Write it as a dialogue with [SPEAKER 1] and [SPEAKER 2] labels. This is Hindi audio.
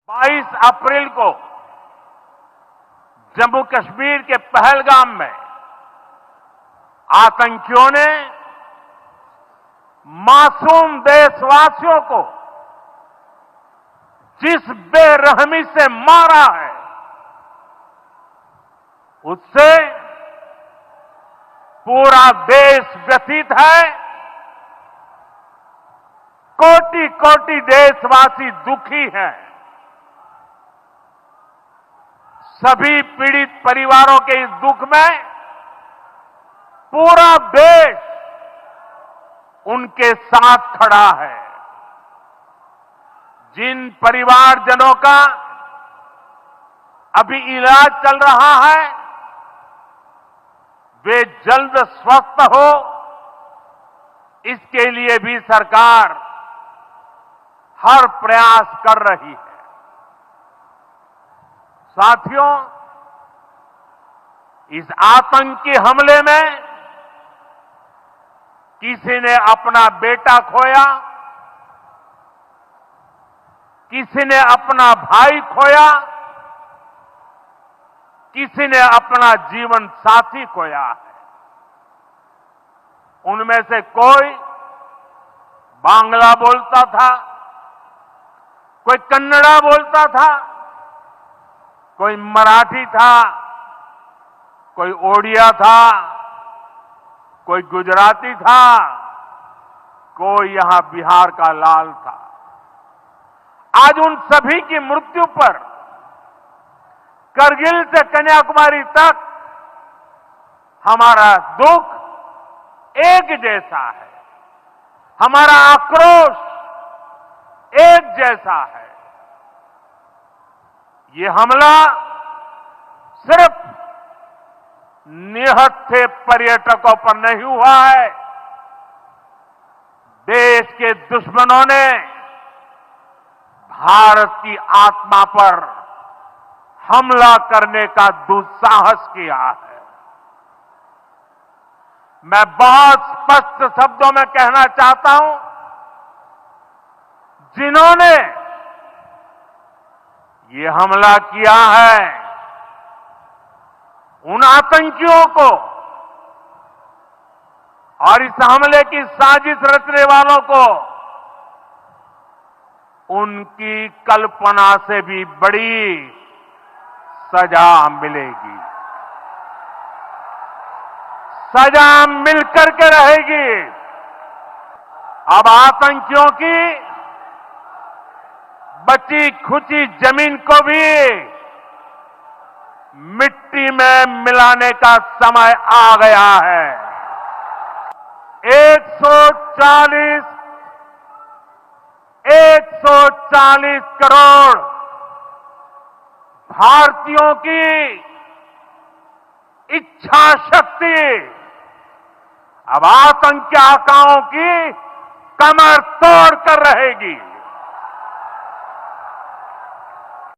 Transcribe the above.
[SPEAKER 1] 22 अप्रैल को जम्मू कश्मीर के पहलगाम में आतंकियों ने मासूम देशवासियों को जिस बेरहमी से मारा है, उससे पूरा देश व्यथित है। कोटि कोटि देशवासी दुखी हैं। सभी पीड़ित परिवारों के इस दुख में पूरा देश उनके साथ खड़ा है। जिन परिवारजनों का अभी इलाज चल रहा है, वे जल्द स्वस्थ हो, इसके लिए भी सरकार हर प्रयास कर रही है। साथियों, इस आतंकी हमले में किसी ने अपना बेटा खोया, किसी ने अपना भाई खोया, किसी ने अपना जीवन साथी खोया है। उनमें से कोई बांग्ला बोलता था, कोई कन्नड़ा बोलता था, कोई मराठी था, कोई ओडिया था, कोई गुजराती था, कोई यहां बिहार का लाल था। आज उन सभी की मृत्यु पर करगिल से कन्याकुमारी तक हमारा दुख एक जैसा है, हमारा आक्रोश एक जैसा है। ये हमला सिर्फ निहत्थे पर्यटकों पर नहीं हुआ है। देश के दुश्मनों ने भारत की आत्मा पर हमला करने का दुस्साहस किया है। मैं बहुत स्पष्ट शब्दों में कहना चाहता हूं, जिन्होंने ये हमला किया है, उन आतंकियों को और इस हमले की साजिश रचने वालों को उनकी कल्पना से भी बड़ी सजा मिलेगी। सजा मिलकर के रहेगी। अब आतंकियों की बची खुची जमीन को भी मिट्टी में मिलाने का समय आ गया है। 140 करोड़ भारतीयों की इच्छा शक्ति अब आतंकी आकाओं की कमर तोड़ कर रहेगी।